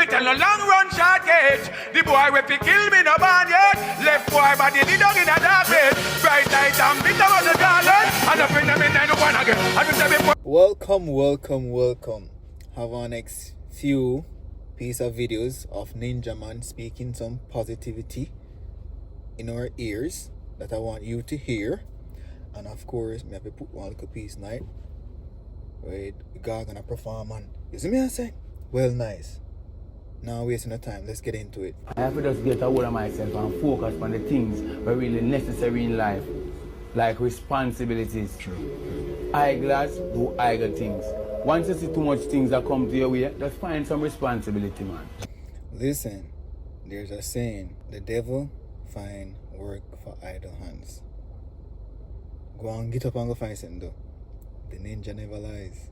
me tell no long run short gauge. The boy will fi kill me no born yet. Left boy body the dog in a dark bed. Bright light and bitter was the garland. And the friend of me then one again. And we say before. Welcome. Have our next few piece of videos of Ninja Man speaking some positivity in our ears that I want you to hear. And of course, me have to put one little piece night where the guy gonna perform and you see me I say? Well nice. Now wasting the time, let's get into it. I have to just get a hold of myself and focus on the things that are really necessary in life. Like responsibilities. True. Eyeglass, do eyeglass things. Once you see too much things that come to your way, just find some responsibility, man. Listen, there's a saying, the devil find work for idle hands. Go on, get up and go find something though. The ninja never lies.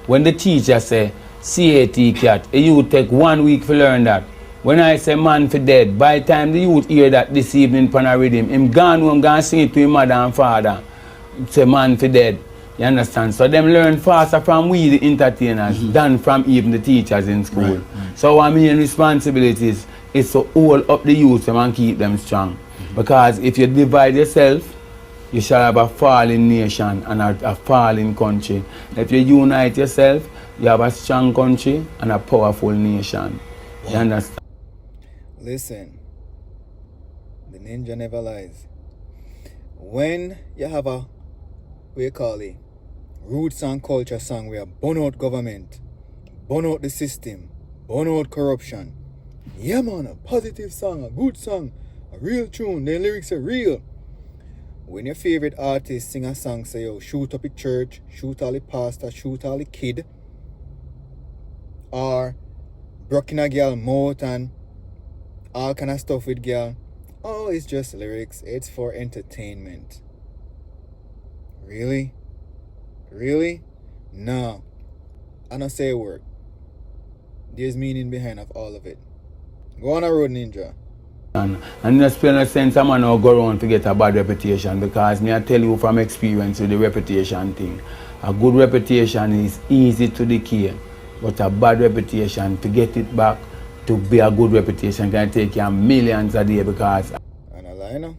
When the teacher say, CAT cat, a youth take 1 week to learn that. When I say man for dead, by the time the youth hear that this evening pan a rhythm, him gone home, gone sing it to his mother and father. Say man for dead. You understand? So them learn faster from we the entertainers than from even the teachers in school. Right. So our main responsibilities is to hold up the youth and keep them strong. Because if you divide yourself, you shall have a falling nation and a falling country. If you unite yourself, you have a strong country and a powerful nation. Wow. You understand? Listen, the ninja never lies. When you have a, what you call it, roots and culture song where burn out government, burn out the system, burn out corruption. Yeah man, a positive song, a good song, a real tune, the lyrics are real. When your favorite artist sing a song, say yo, shoot up a church, shoot all the pastor, shoot all the kid, or broken a girl mouth and all kind of stuff with girl, oh, it's just lyrics, it's for entertainment. Really? No. I don't say a word. There's meaning behind of all of it. Go on a road, ninja. And just feel no sense a man will go around to get a bad reputation, because me I tell you from experience with the reputation thing. A good reputation is easy to decay, but a bad reputation, to get it back to be a good reputation can take you millions a day, because... And I lie now.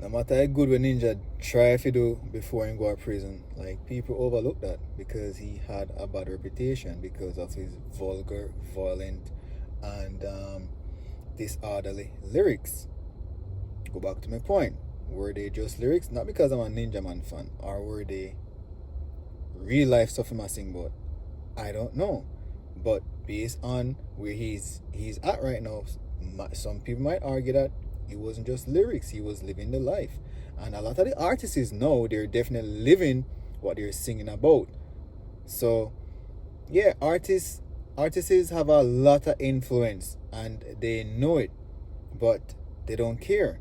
No matter how good a ninja try to do before he go to prison, like people overlook that because he had a bad reputation because of his vulgar, violent, and disorderly lyrics. Go back to my point. Were they just lyrics? Not because I'm a Ninja Man fan. Or were they real life stuff I'm sing about? I don't know. But based on where he's at right now, some people might argue that it wasn't just lyrics, he was living the life. And a lot of the artists know they're definitely living what they're singing about. So yeah, artists have a lot of influence and they know it, but they don't care.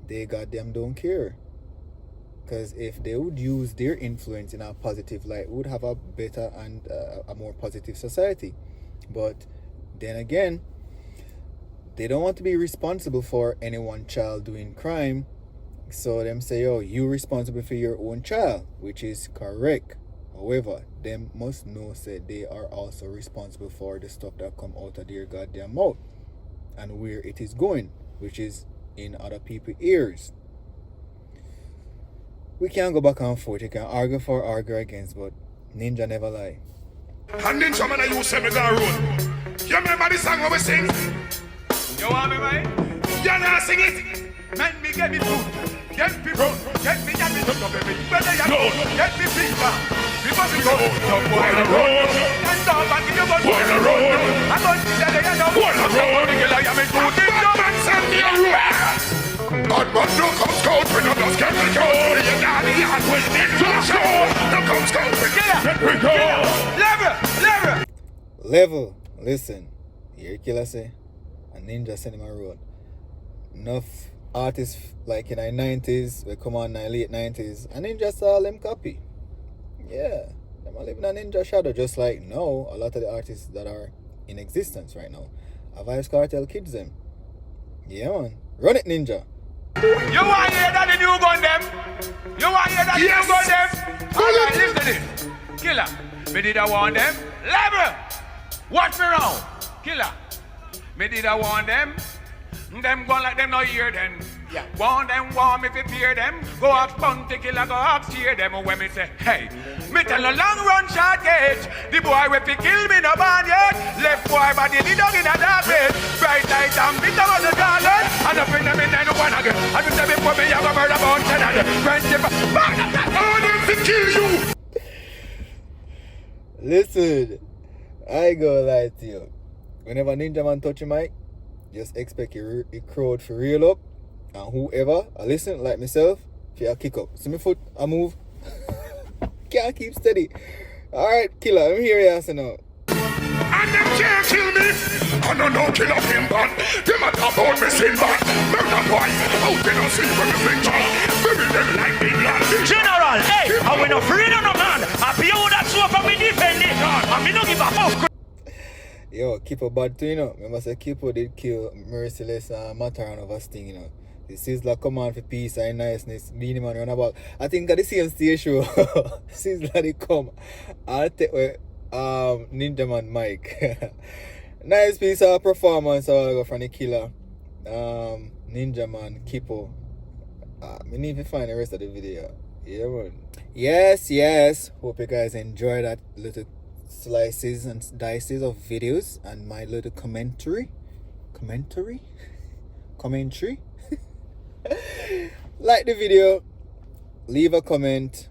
They goddamn don't care. Because if they would use their influence in a positive light, we would have a better and a more positive society. But then again, they don't want to be responsible for any one child doing crime. So them say, oh, you're responsible for your own child, which is correct. However, them must know that they are also responsible for the stuff that come out of their goddamn mouth and where it is going, which is in other people's ears. We can't go back and forth. You can argue for, argue against, but ninja never lie. And ninja man, you say me go road. You remember the song we sing? You want me, right? You not sing it. Make me get me food. Get me road. Get me took up every whether you know. Get me fever. Before we go. Don't go on the road. And stop and give you one. Go on the road. I'm going to see that you know. Go on the road. I am in food. No man send me a road. God, but no comes cold. We don't just get me cold. You got me and we need to show. No comes cold. Get me cold. Level. Listen. Here killer say. A ninja cinema road. Enough artists like in the 90s, we come on in the late 90s, and ninja saw them copy. Yeah, them are living a ninja shadow, just like now, a lot of the artists that are in existence right now. A Vibes Cartel kids them. Yeah man, run it ninja. You want to hear that the new gun them? You want to hear that the new gun them? Alright, listen to this. Killer, me did I want them? Level! Watch me now. Killer. Me did I warn them. Them go like them no hear them. Yeah. Want them, want me to fear them. Go ask Punty Killer, go ask cheer them. When me say, hey, me tell a long run short gauge. The boy with fi kill me no ban yet. Left boy body the dog in a dark bed. Bright light and bitter on the garland. And I bring them in and one again. And me say before me have a murder about 10 of them. Friendship, all them to kill you. Listen, I ain't gonna lie to you. Whenever Ninja Man touch your mic, just expect your crowd for real up. And whoever, I listen, like myself, if you kick up. See my foot, I move. Can't keep steady. Alright, Killer, I'm here, yes, now. And them can't kill me. I don't know, kill off him, but them a top out me sin back. Murder boy, out they don't see when me think on. Bury them like big land. General, hey, I win no freedom, no man. I pay all that so for me defend it. And me no give a fuck. Yo, Kippo bad too, you know. Remember, say Kippo did kill Merciless Mataran of a sting, you know. This is like command for peace and niceness. Beanie Man run about. I think at the same stage show, since that they come, I'll take Ninja Man Mike. Nice piece of performance from the Killer. Ninja Man, Kippo. I need to find the rest of the video. Yeah, man. Yes. Hope you guys enjoy that little slices and dices of videos and my little commentary. Like the video, leave a comment,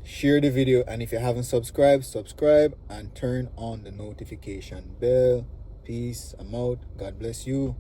share the video, and if you haven't subscribed, subscribe and turn on the notification bell. Peace. I'm out. God bless you.